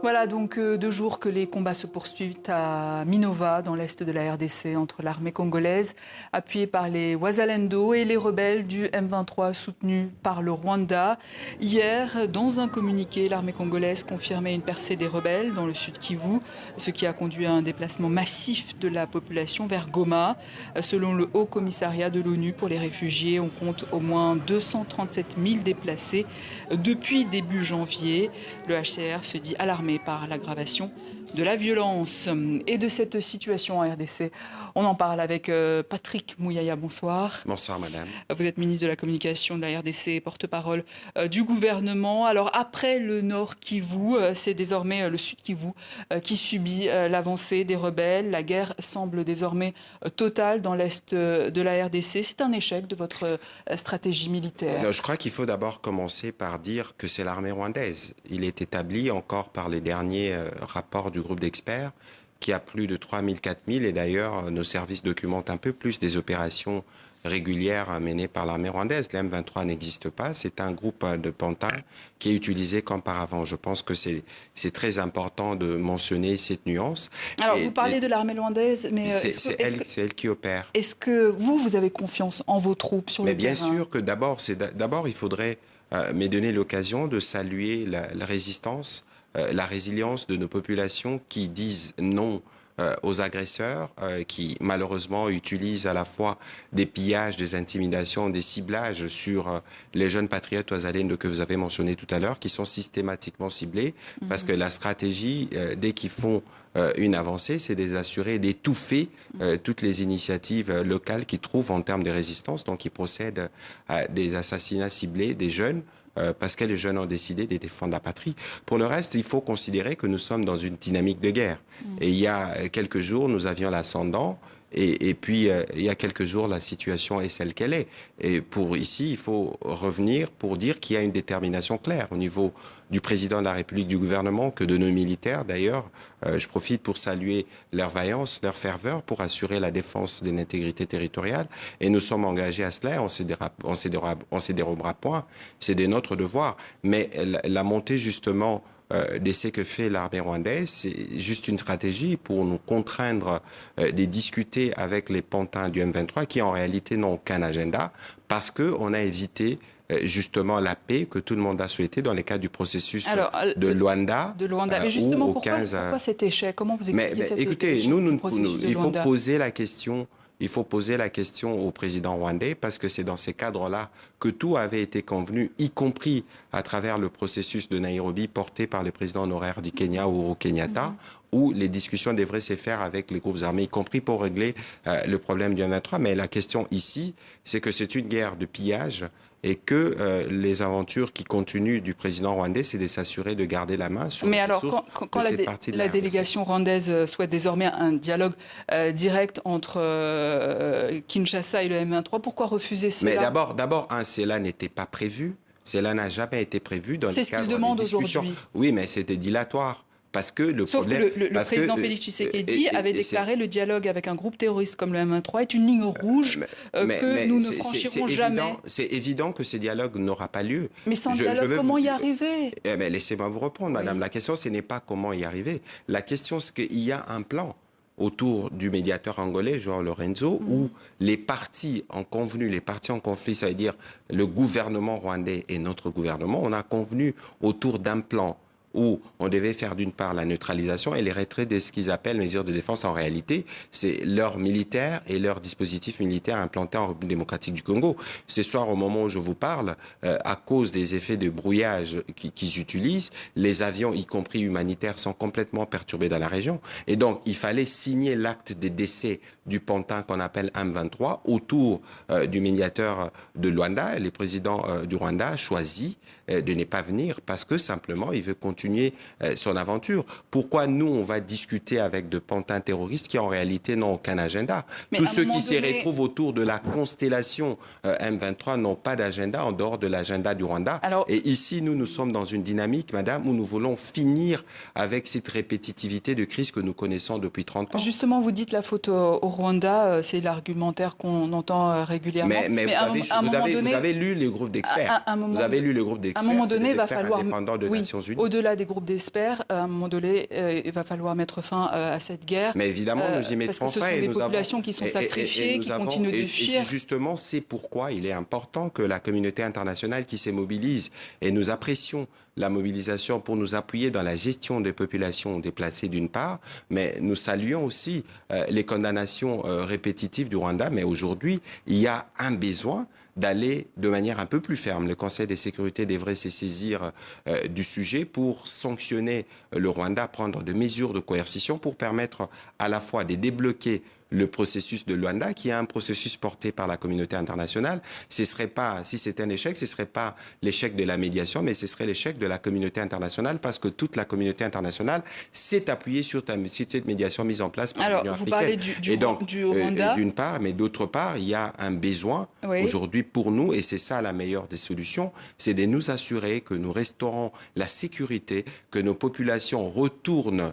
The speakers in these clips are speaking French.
Voilà donc 2 jours que les combats se poursuivent à Minova, dans l'est de la RDC, entre l'armée congolaise, appuyée par les Wazalendo, et les rebelles du M23 soutenus par le Rwanda. Hier, dans un communiqué, l'armée congolaise confirmait une percée des rebelles dans le sud Kivu, ce qui a conduit à un déplacement massif de la population vers Goma. Selon le Haut Commissariat de l'ONU pour les réfugiés, on compte au moins 237 000 déplacés depuis début janvier. Le HCR se dit alarmé par l'aggravation de la violence et de cette situation en RDC. On en parle avec Patrick Mouyaya. Bonsoir. Bonsoir, madame. Vous êtes ministre de la Communication de la RDC, porte-parole du gouvernement. Alors, après le Nord Kivu, c'est désormais le Sud Kivu qui subit l'avancée des rebelles. La guerre semble désormais totale dans l'Est de la RDC. C'est un échec de votre stratégie militaire? Je crois qu'il faut d'abord commencer par dire que c'est l'armée rwandaise. Il est établi encore par les derniers rapports du groupe d'experts qui a plus de 3 000, 4 000. Et d'ailleurs, nos services documentent un peu plus des opérations régulières menées par l'armée rwandaise. Le M23 n'existe pas. C'est un groupe de pantins qui est utilisé comme par avant. Je pense que c'est très important de mentionner cette nuance. Alors, vous parlez de l'armée rwandaise, mais c'est elle qui opère. Est-ce que vous avez confiance en vos troupes sur le terrain? Mais bien sûr que d'abord, il faudrait me donner l'occasion de saluer la résistance, la résilience de nos populations qui disent non aux agresseurs, qui malheureusement utilisent à la fois des pillages, des intimidations, des ciblages sur les jeunes patriotes Wazalendo que vous avez mentionné tout à l'heure, qui sont systématiquement ciblés, parce que la stratégie, dès qu'ils font une avancée, c'est de les assurer d'étouffer toutes les initiatives locales qu'ils trouvent en termes de résistance. Donc, ils procèdent à des assassinats ciblés des jeunes, parce que les jeunes ont décidé de défendre la patrie. Pour le reste, il faut considérer que nous sommes dans une dynamique de guerre. Et il y a quelques jours, nous avions l'ascendant. Et puis, il y a quelques jours, la situation est celle qu'elle est. Et pour ici, il faut revenir pour dire qu'il y a une détermination claire au niveau du président de la République, du gouvernement, que de nos militaires. D'ailleurs, je profite pour saluer leur vaillance, leur ferveur pour assurer la défense de l'intégrité territoriale. Et nous sommes engagés à cela. On ne dérobera point. C'est de notre devoir. Mais la montée, justement, d'essais que fait l'armée rwandaise, c'est juste une stratégie pour nous contraindre de discuter avec les pantins du M23 qui en réalité n'ont aucun agenda, parce qu'on a évité justement la paix que tout le monde a souhaité dans le cadre du processus de Luanda. Mais justement, pourquoi cet échec? Comment vous expliquez cet échec? Écoutez, il faut poser la question. Il faut poser la question au président rwandais, parce que c'est dans ces cadres-là que tout avait été convenu, y compris à travers le processus de Nairobi porté par le président honoraire du Kenya, Uhuru Kenyatta, où les discussions devraient se faire avec les groupes armés, y compris pour régler le problème du M23. Mais la question ici, c'est que c'est une guerre de pillage et que les aventures qui continuent du président rwandais, c'est de s'assurer de garder la main sur les ressources de cette partie de la délégation rwandaise souhaite désormais un dialogue direct entre Kinshasa et le M23, pourquoi refuser cela? Mais d'abord, cela n'était pas prévu. Cela n'a jamais été prévu dans le cadre des discussions. C'est ce qu'il demande aujourd'hui. Oui, mais c'était dilatoire. Parce que le président Félix Tshisekedi avait déclaré le dialogue avec un groupe terroriste comme le M23 est une ligne rouge que nous ne franchirons jamais. C'est évident que ce dialogue n'aura pas lieu. Mais sans dialogue, comment y arriver? Mais laissez-moi vous répondre, madame. Oui. La question, ce n'est pas comment y arriver. La question, c'est qu'il y a un plan autour du médiateur angolais, João Lorenzo, où les partis ont convenu, les partis en conflit, ça veut dire le gouvernement rwandais et notre gouvernement, on a convenu autour d'un plan où on devait faire d'une part la neutralisation et les retraits de ce qu'ils appellent mesures de défense. En réalité, c'est leurs militaires et leurs dispositifs militaires implantés en République démocratique du Congo. Ce soir, au moment où je vous parle, à cause des effets de brouillage qu'ils utilisent, les avions, y compris humanitaires, sont complètement perturbés dans la région. Et donc, il fallait signer l'acte de décès du pantin qu'on appelle M23 autour du médiateur de Luanda. Le président du Rwanda a choisi de ne pas venir parce que simplement, il veut continuer son aventure. Pourquoi nous, on va discuter avec de pantins terroristes qui en réalité n'ont aucun agenda? Tous ceux qui se retrouvent autour de la constellation M23 n'ont pas d'agenda en dehors de l'agenda du Rwanda. Et ici, nous sommes dans une dynamique, madame, où nous voulons finir avec cette répétitivité de crise que nous connaissons depuis 30 ans. Justement, vous dites la faute au Rwanda, c'est l'argumentaire qu'on entend régulièrement. Mais vous avez lu les groupes d'experts. Vous avez lu le groupe d'experts. À un moment donné, il va falloir... indépendant de Nations Unies. Au-delà au-delà des groupes d'experts, à un moment donné, il va falloir mettre fin à cette guerre. Mais évidemment, nous y mettrons fin. Parce que ce sont des populations qui sont sacrifiées, qui continuent de fuir. Et justement, c'est pourquoi il est important que la communauté internationale qui se mobilise, et nous apprécions la mobilisation pour nous appuyer dans la gestion des populations déplacées d'une part, mais nous saluons aussi les condamnations répétitives du Rwanda. Mais aujourd'hui, il y a un besoin d'aller de manière un peu plus ferme. Le Conseil de sécurité devrait se saisir du sujet pour sanctionner le Rwanda, prendre des mesures de coercition pour permettre à la fois de débloquer le processus de Luanda, qui est un processus porté par la communauté internationale. Ce serait pas, si c'est un échec, ce serait pas l'échec de la médiation, mais ce serait l'échec de la communauté internationale, parce que toute la communauté internationale s'est appuyée sur cette médiation mise en place par l'Union africaine. Alors, vous parlez du Rwanda. D'une part, mais d'autre part, il y a un besoin aujourd'hui pour nous, et c'est ça la meilleure des solutions, c'est de nous assurer que nous restaurons la sécurité, que nos populations retournent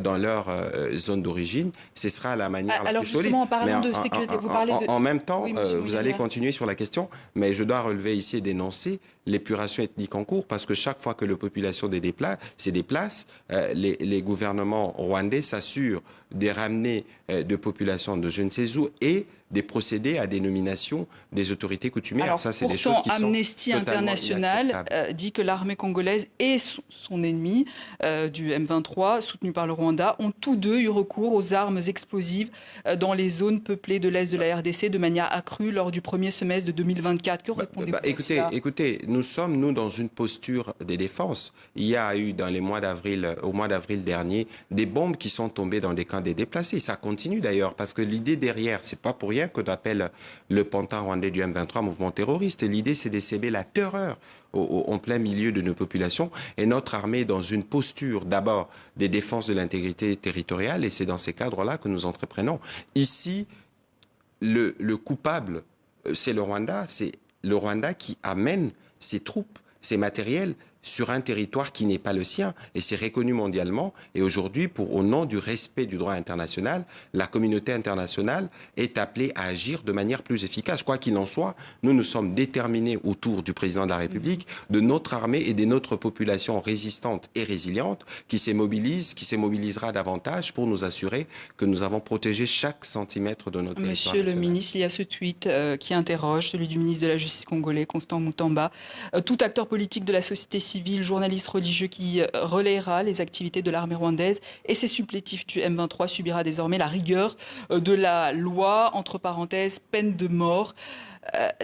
dans leur zone d'origine. Ce sera la manière la plus solide. Alors justement, en parlant de sécurité, vous parlez de... En même temps, vous allez continuer sur la question, mais je dois relever ici et dénoncer l'épuration ethnique en cours, parce que chaque fois que la population se déplace, les gouvernements rwandais s'assurent de ramener des populations de je ne sais où et des procédés à des nominations des autorités coutumières. Alors, ça, c'est des choses qui sont Amnesty International dit que l'armée congolaise et son ennemi du M23, soutenu par le Rwanda, ont tous deux eu recours aux armes explosives dans les zones peuplées de l'Est de la RDC de manière accrue lors du premier semestre de 2024. Que répondez-vous à cela ? Écoutez, nous sommes, dans une posture de défense. Il y a eu, au mois d'avril dernier, des bombes qui sont tombées dans des camps des déplacés. Ça continue d'ailleurs, parce que l'idée derrière, c'est pas pour rien qu'on appelle le pantin rwandais du M23 mouvement terroriste. L'idée, c'est d'essaimer la terreur en plein milieu de nos populations. Et notre armée est dans une posture, d'abord, de défense de l'intégrité territoriale, et c'est dans ces cadres-là que nous entreprenons. Ici, le coupable, c'est le Rwanda. C'est le Rwanda qui amène ses troupes, ses matériels sur un territoire qui n'est pas le sien, et c'est reconnu mondialement. Et aujourd'hui, au nom du respect du droit international, la communauté internationale est appelée à agir de manière plus efficace. Quoi qu'il en soit, nous sommes déterminés autour du président de la République, de notre armée et de notre population résistante et résiliente qui se mobilisera davantage pour nous assurer que nous avons protégé chaque centimètre de notre territoire national. Monsieur le ministre, il y a ce tweet qui interroge, celui du ministre de la Justice congolais, Constant Mutamba. Tout acteur politique de la société civile, journaliste religieux qui relayera les activités de l'armée rwandaise et ses supplétifs du M23 subira désormais la rigueur de la loi, entre parenthèses, peine de mort.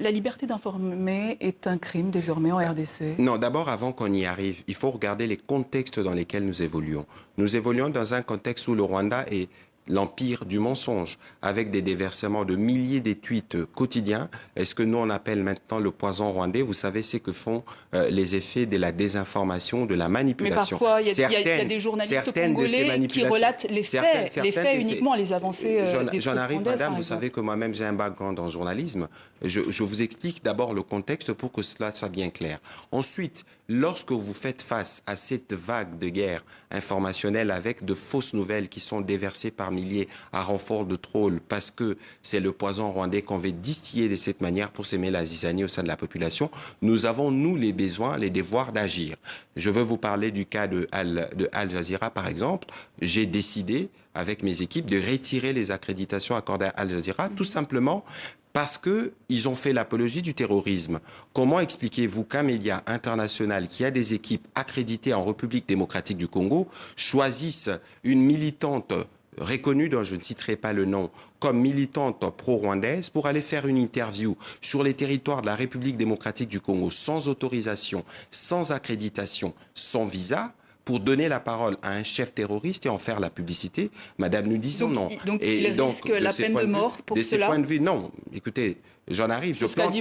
La liberté d'informer est un crime désormais en RDC? Non, d'abord, avant qu'on y arrive, il faut regarder les contextes dans lesquels nous évoluons. Nous évoluons dans un contexte où le Rwanda est l'empire du mensonge, avec des déversements de milliers de tweets quotidiens. Est-ce que nous, on appelle maintenant le poison rwandais? Vous savez, c'est que font les effets de la désinformation, de la manipulation. Mais parfois, il y a des journalistes congolais qui relatent les faits uniquement, les avancées J'en arrive, madame, vous savez que moi-même, j'ai un background en journalisme. Je vous explique d'abord le contexte pour que cela soit bien clair. Ensuite, lorsque vous faites face à cette vague de guerre informationnelle avec de fausses nouvelles qui sont déversées par milliers à renfort de trolls, parce que c'est le poison rwandais qu'on veut distiller de cette manière pour s'aimer la zizanie au sein de la population, nous avons, nous, les besoins, les devoirs d'agir. Je veux vous parler du cas de Al Jazeera, par exemple. J'ai décidé, avec mes équipes, de retirer les accréditations accordées à Al Jazeera, tout simplement parce qu'ils ont fait l'apologie du terrorisme. Comment expliquez-vous qu'un média international qui a des équipes accréditées en République démocratique du Congo choisisse une militante reconnue, dont je ne citerai pas le nom, comme militante pro-rwandaise pour aller faire une interview sur les territoires de la République démocratique du Congo sans autorisation, sans accréditation, sans visa, pour donner la parole à un chef terroriste et en faire la publicité? Madame, nous disons non. Donc il risque la peine de mort pour cela? De ce point de vue, non. Écoutez, j'en arrive, je plante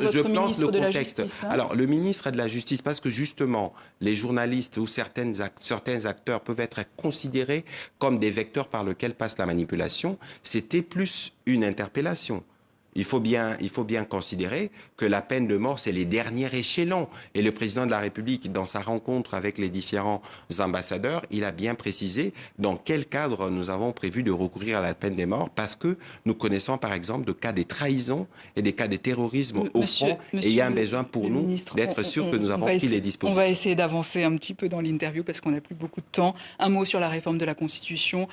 le contexte. Alors, le ministre de la Justice, parce que justement, les journalistes ou certains acteurs peuvent être considérés comme des vecteurs par lesquels passe la manipulation, c'était plus une interpellation. il faut bien considérer que la peine de mort, c'est les derniers échelons. Et le président de la République, dans sa rencontre avec les différents ambassadeurs, il a bien précisé dans quel cadre nous avons prévu de recourir à la peine de mort, parce que nous connaissons par exemple de cas de trahison et des cas de terrorisme au front. Et il y a un besoin pour nous d'être sûr que nous avons pris les dispositions. On va essayer d'avancer un petit peu dans l'interview parce qu'on n'a plus beaucoup de temps. Un mot sur la réforme de la Constitution,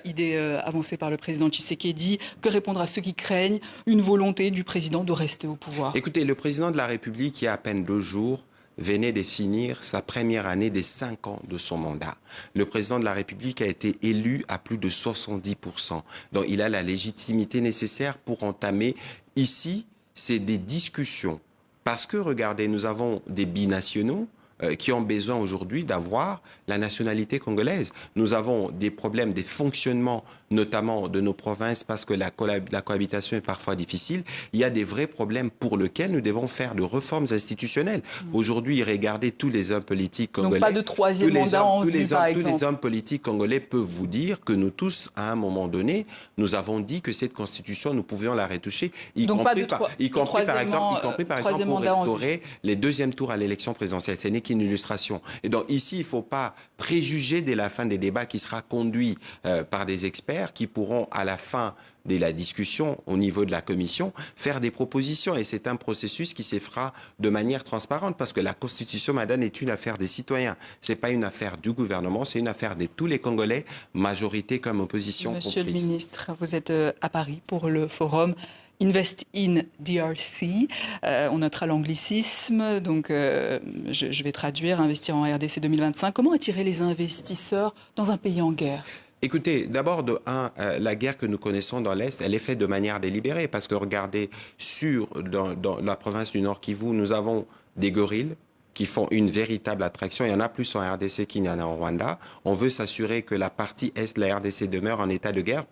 idée avancée par le président Tshisekedi. Que répondre à ceux qui craignent une volonté du président de rester au pouvoir? Écoutez, le président de la République, il y a à peine 2 jours, venait de finir sa première année des 5 ans de son mandat. Le président de la République a été élu à plus de 70%. Donc il a la légitimité nécessaire pour entamer ici, c'est des discussions. Parce que, regardez, nous avons des binationaux qui ont besoin aujourd'hui d'avoir la nationalité congolaise. Nous avons des problèmes, des fonctionnements, notamment de nos provinces, parce que la cohabitation est parfois difficile. Il y a des vrais problèmes pour lesquels nous devons faire de réformes institutionnelles. Aujourd'hui, regardez tous les hommes politiques congolais. Donc pas de troisième mandat en vue, par exemple. Tous les hommes politiques congolais peuvent vous dire que nous tous, à un moment donné, nous avons dit que cette constitution, nous pouvions la retoucher, y compris par exemple pour restaurer les deuxièmes tours à l'élection présidentielle. Ce n'est qu'une illustration. Et donc ici, il ne faut pas préjuger de la fin des débats qui sera conduit par des experts qui pourront, à la fin de la discussion au niveau de la commission, faire des propositions. Et c'est un processus qui se fera de manière transparente parce que la Constitution, madame, est une affaire des citoyens. Ce n'est pas une affaire du gouvernement, c'est une affaire de tous les Congolais, majorité comme opposition comprise. Monsieur le ministre, vous êtes à Paris pour le forum Invest in DRC. On notera l'anglicisme, donc je vais traduire, investir en RDC 2025. Comment attirer les investisseurs dans un pays en guerre ? Écoutez, d'abord, la guerre que nous connaissons dans l'Est, elle est faite de manière délibérée. Parce que regardez, dans la province du Nord Kivu, nous avons des gorilles qui font une véritable attraction. Il y en a plus en RDC qu'il y en a en Rwanda. On veut s'assurer que la partie Est de la RDC demeure en état de guerre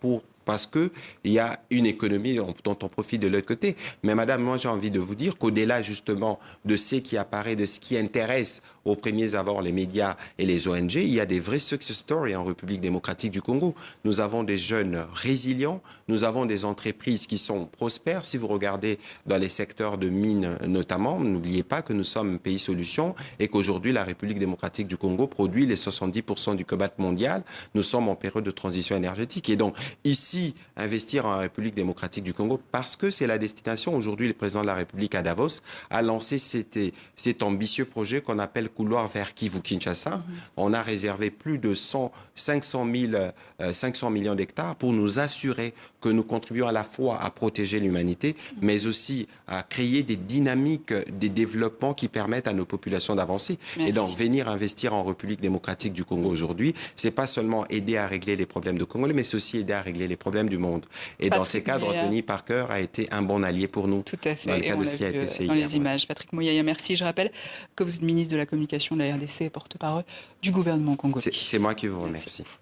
parce qu'il y a une économie dont on profite de l'autre côté. Mais madame, moi j'ai envie de vous dire qu'au-delà justement de ce qui apparaît, de ce qui intéresse aux premiers abords les médias et les ONG, il y a des vrais success stories en République démocratique du Congo. Nous avons des jeunes résilients, nous avons des entreprises qui sont prospères. Si vous regardez dans les secteurs de mines notamment, n'oubliez pas que nous sommes un pays solution et qu'aujourd'hui la République démocratique du Congo produit les 70% du cobalt mondial. Nous sommes en période de transition énergétique. Et donc ici, investir en République démocratique du Congo, parce que c'est la destination. Aujourd'hui, le président de la République à Davos a lancé cet ambitieux projet qu'on appelle Couloir vers Kivu-Kinshasa. On a réservé plus de 500 millions d'hectares pour nous assurer que nous contribuons à la fois à protéger l'humanité, mais aussi à créer des dynamiques, des développements qui permettent à nos populations d'avancer. Et donc, venir investir en République démocratique du Congo aujourd'hui, c'est pas seulement aider à régler les problèmes de Congolais, mais c'est aussi aider à régler les problèmes du monde. Et dans ces cadres, Tony Parker a été un bon allié pour nous. Tout à fait. Dans le cadre de ce qui a été fait dans les images. Patrick Muyaya, merci. Je rappelle que vous êtes ministre de la Communication de la RDC et porte-parole du gouvernement congolais. C'est moi qui vous remercie. Merci.